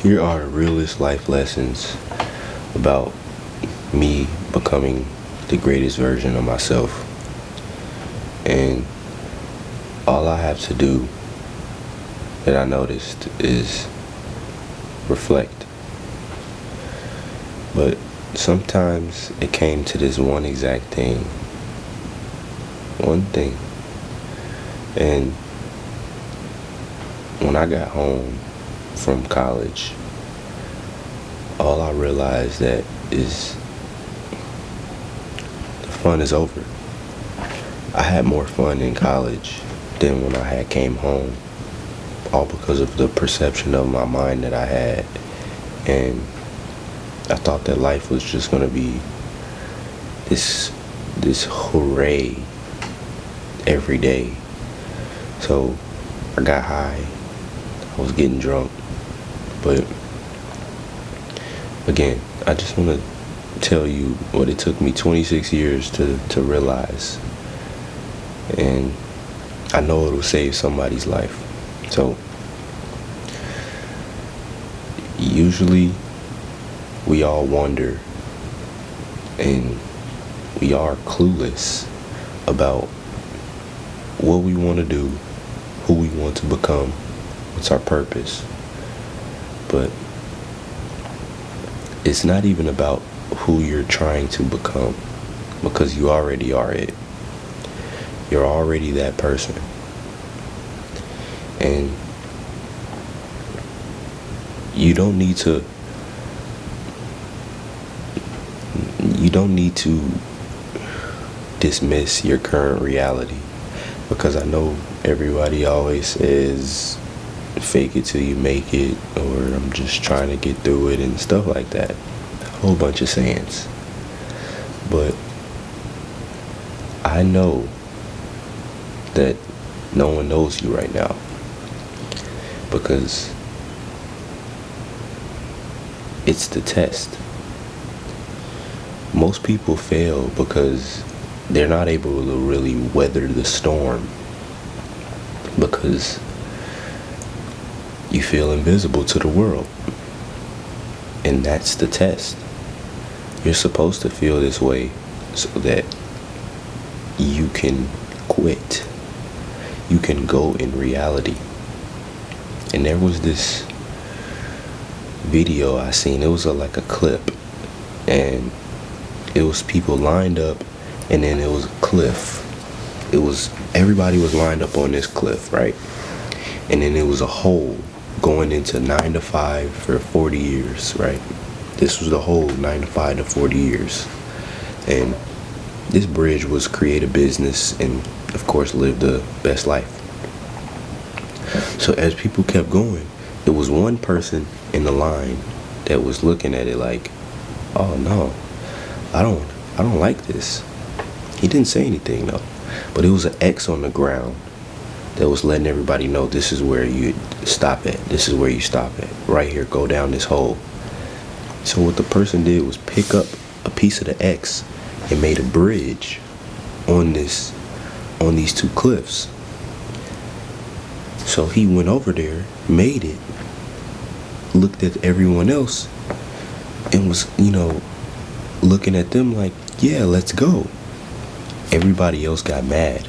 Here are realist life lessons about me becoming the greatest version of myself. And all I have to do that I noticed is reflect. But sometimes it came to this one exact thing. One thing. And when I got home from college, all I realized that is the fun is over. I had more fun in college than when I had came home, all because of the perception of my mind that I had. And I thought that life was just gonna be this hooray every day. So I got high, I was getting drunk, but again, I just want to tell you what it took me 26 years to realize, and I know it'll save somebody's life. So usually we all wonder and we are clueless about what we want to do, who we want to become, what's our purpose. But it's not even about who you're trying to become, because you already are it. You're already that person. And you don't need to dismiss your current reality, because I know everybody always says fake it till you make it, or I'm just trying to get through it and stuff like that. A whole bunch of sayings. But I know that no one knows you right now, because it's the test. Most people fail because they're not able to really weather the storm, because you feel invisible to the world. And that's the test. You're supposed to feel this way so that you can quit. You can go in reality. And there was this video I seen. It was like a clip, and it was people lined up, and then it was a cliff. Everybody was lined up on this cliff, right? And then it was a hole going into 9 to 5 for 40 years, right? This was the whole 9 to 5 to 40 years. And this bridge was create a business and, of course, live the best life. So as people kept going, there was one person in the line that was looking at it like, oh no, I don't like this. He didn't say anything though, but it was an X on the ground that was letting everybody know this is where you stop at. This is where you stop at. Right here, go down this hole. So what the person did was pick up a piece of the X and made a bridge on these two cliffs. So he went over there, made it, looked at everyone else, and was, looking at them like, yeah, let's go. Everybody else got mad.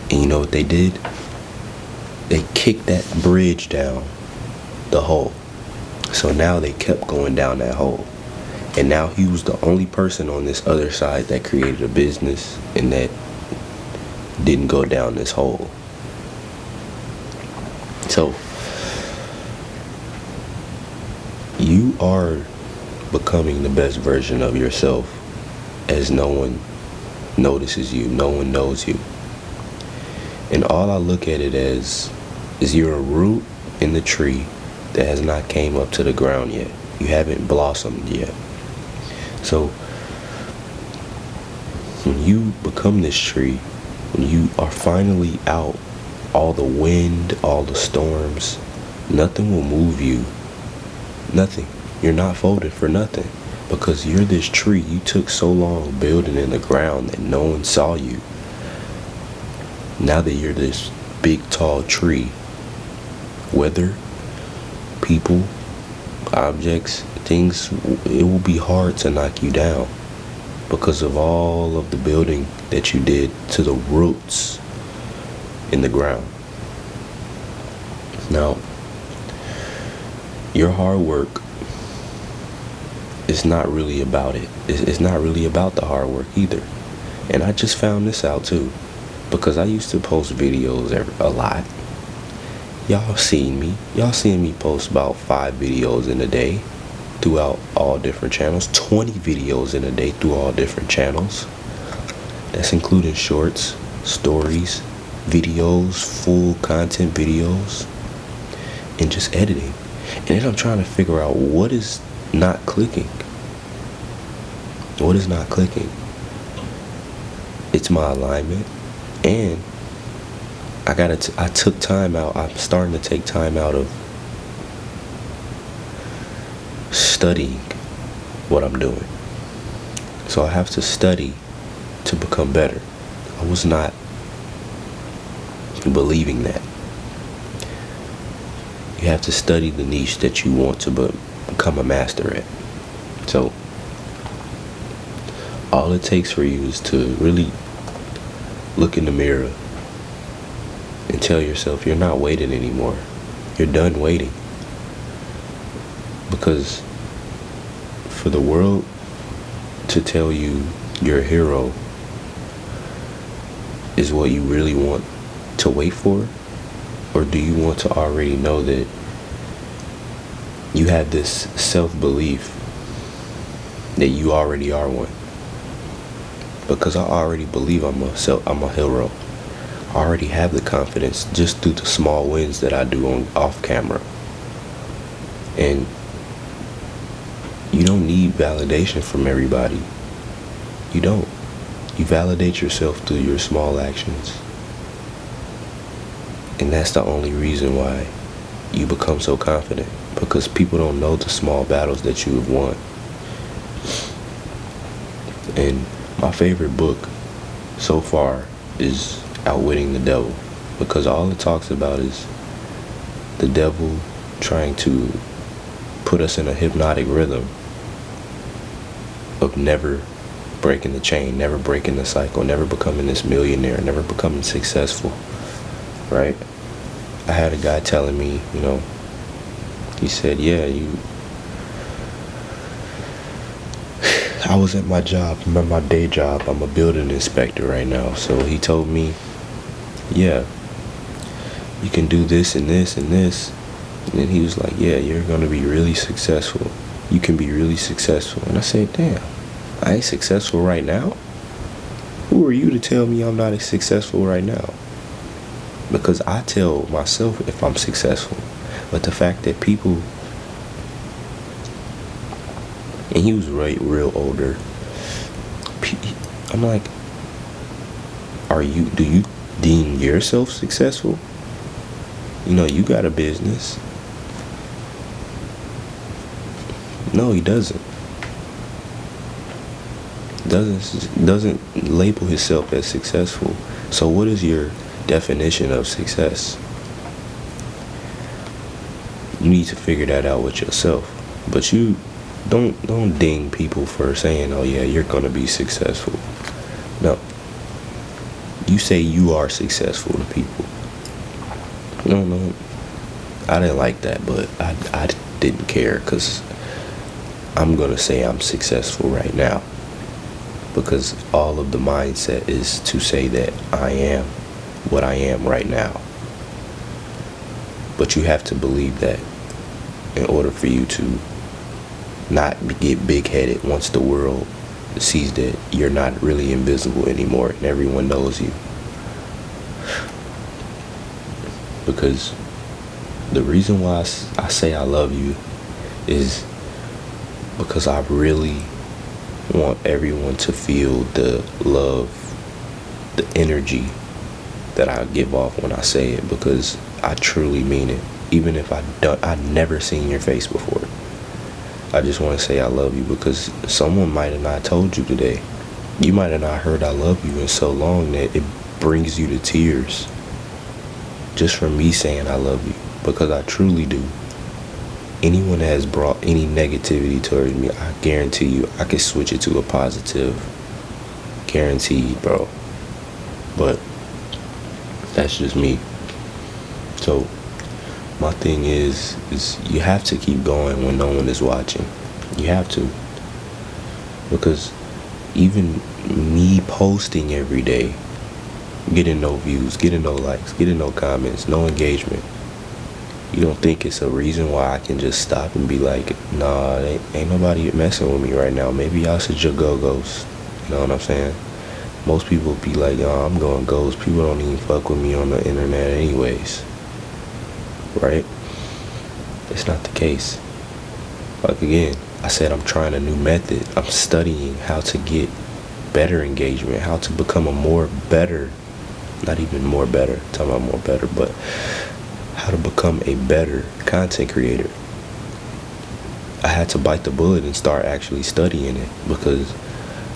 And you know what they did? They kicked that bridge down the hole. So now they kept going down that hole. And now he was the only person on this other side that created a business and that didn't go down this hole. So you are becoming the best version of yourself, as no one notices you, no one knows you. And all I look at it as is you're a root in the tree that has not came up to the ground yet. You haven't blossomed yet. So when you become this tree, when you are finally out, all the wind, all the storms, nothing will move you. Nothing. You're not folded for nothing, because you're this tree. You took so long building in the ground that no one saw you. Now that you're this big tall tree, weather, people, objects, things, it will be hard to knock you down because of all of the building that you did to the roots in the ground. Now, your hard work is not really about it. It's not really about the hard work either. And I just found this out too, because I used to post videos a lot. Y'all seen me. Y'all seen me post about 5 videos in a day throughout all different channels. 20 videos in a day through all different channels. That's including shorts, stories, videos, full content videos, and just editing. And then I'm trying to figure out what is not clicking. What is not clicking? It's my alignment, and I took time out. I'm starting to take time out of studying what I'm doing. So I have to study to become better. I was not believing that. You have to study the niche that you want to become a master at. So all it takes for you is to really look in the mirror and tell yourself you're not waiting anymore. You're done waiting. Because for the world to tell you you're a hero is what you really want to wait for? Or do you want to already know that you have this self-belief that you already are one? Because I already believe I'm a hero. I already have the confidence just through the small wins that I do off camera. And you don't need validation from everybody. You don't. You validate yourself through your small actions. And that's the only reason why you become so confident. Because people don't know the small battles that you have won. And my favorite book so far is Outwitting the Devil. Because all it talks about is the devil trying to put us in a hypnotic rhythm of never breaking the chain, never breaking the cycle, never becoming this millionaire, never becoming successful, right? I had a guy telling me, he said, I was at my job, my day job, I'm a building inspector right now, so he told me, you can do this and this and this, and then he was like, you're gonna be really successful, you can be really successful. And I said, damn, I ain't successful right now? Who are you to tell me I'm not successful right now? Because I tell myself if I'm successful. But the fact that people, and he was real older, I'm like, do you deem yourself successful? You got a business. No, he doesn't. Doesn't label himself as successful. So what is your definition of success? You need to figure that out with yourself. But you don't ding people for saying, oh yeah, you're gonna be successful. No. You say you are successful to people. No. I didn't like that, but I didn't care, because I'm gonna say I'm successful right now. Because all of the mindset is to say that I am what I am right now. But you have to believe that in order for you to not get big-headed once the world sees that you're not really invisible anymore and everyone knows you. Because the reason why I say I love you is because I really want everyone to feel the love, the energy that I give off when I say it, because I truly mean it. Even if I've never seen your face before, I just want to say I love you, because someone might have not told you today. You might have not heard I love you in so long that it brings you to tears just from me saying I love you, because I truly do. anyone that has brought any negativity towards me, I guarantee you I could switch it to a positive. Guaranteed, bro. But that's just me. So my thing is you have to keep going when no one is watching. You have to. Because even me posting every day, getting no views, getting no likes, getting no comments, no engagement, you don't think it's a reason why I can just stop and be like, nah, ain't nobody messing with me right now. Maybe y'all should just go ghost. You know what I'm saying? Most people be like, oh, I'm going ghost. People don't even fuck with me on the internet anyways. Right? It's not the case. Like, again, I said I'm trying a new method. I'm studying how to get better engagement, how to become a more better, not even more better, I'm talking about more better, but how to become a better content creator. I had to bite the bullet and start actually studying it, because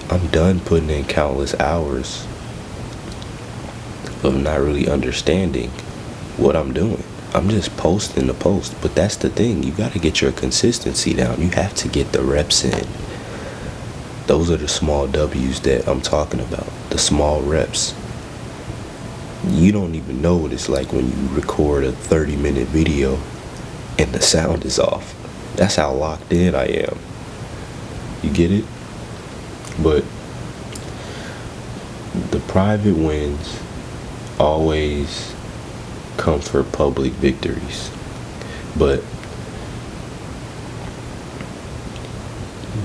I'm done putting in countless hours of not really understanding what I'm doing. I'm just posting the post. But that's the thing, you got to get your consistency down. You have to get the reps in. Those are the small W's that I'm talking about, the small reps. You don't even know what it's like when you record a 30-minute video and the sound is off. That's how locked in I am. You get it? But the private wins always come for public victories. But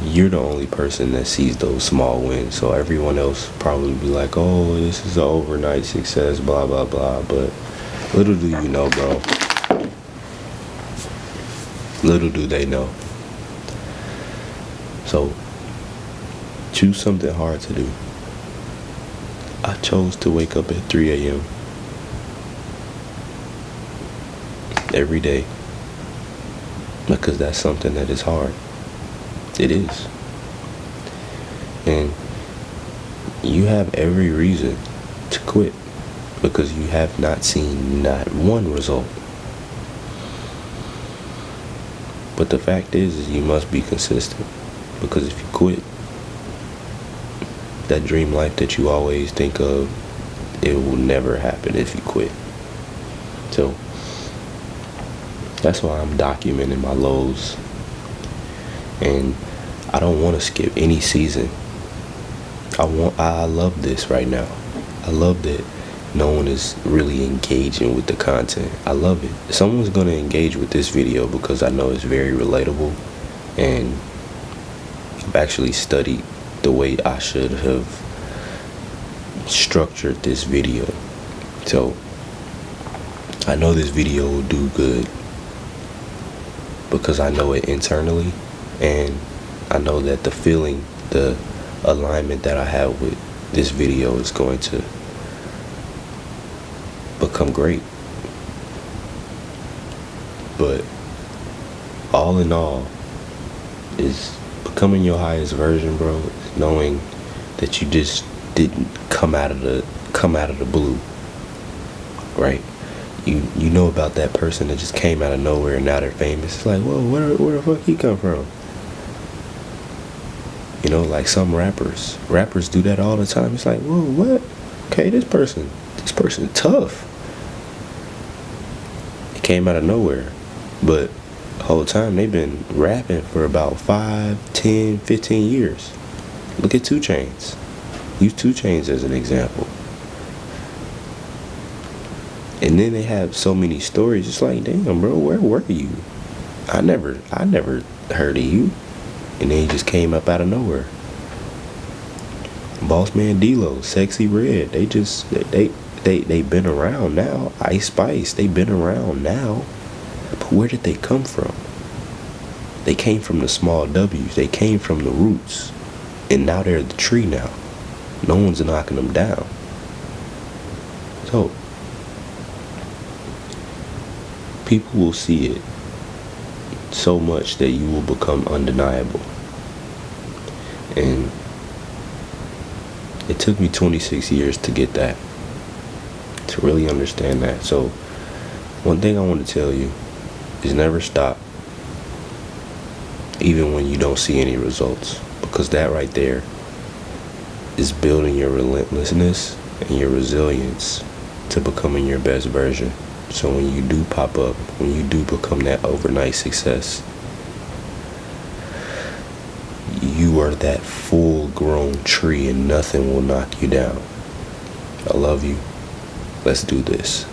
you're the only person that sees those small wins, so everyone else probably be like, oh, this is an overnight success, blah blah blah. But little do you know, bro, little do they know. So choose something hard to do. I chose to wake up at 3 a.m. every day, because that's something that is hard. It is. And you have every reason to quit, because you have not seen not one result. But the fact is you must be consistent, because if you quit, that dream life that you always think of, it will never happen if you quit. So that's why I'm documenting my lows. And I don't want to skip any season. I love this right now. I love that no one is really engaging with the content. I love it. Someone's going to engage with this video because I know it's very relatable, and I've actually studied the way I should have structured this video. So I know this video will do good because I know it internally, and I know that the feeling, the alignment that I have with this video is going to become great. But all in all, is becoming your highest version, bro, is knowing that you just didn't come out of the blue, right? You know about that person that just came out of nowhere and now they're famous. It's like, whoa, where the fuck he come from? You know, like some rappers do that all the time. It's like, whoa, what? Okay, this person tough. It came out of nowhere, but the whole time they've been rapping for about 5, 10, 15 years. Look at 2 Chainz. Use 2 Chainz as an example. And then they have so many stories. It's like, damn, bro, where were you? I never heard of you. And then he just came up out of nowhere. Boss Man D-Lo, Sexy Red, they been around now. Ice Spice, they been around now. But where did they come from? They came from the small W's. They came from the roots. And now they're the tree now. No one's knocking them down. So people will see it so much that you will become undeniable. And it took me 26 years to get that, to really understand that. So one thing I want to tell you is never stop. even when you don't see any results, because that right there is building your relentlessness and your resilience to becoming your best version. So when you do pop up, when you do become that overnight success, you are that full grown tree and nothing will knock you down. I love you. Let's do this.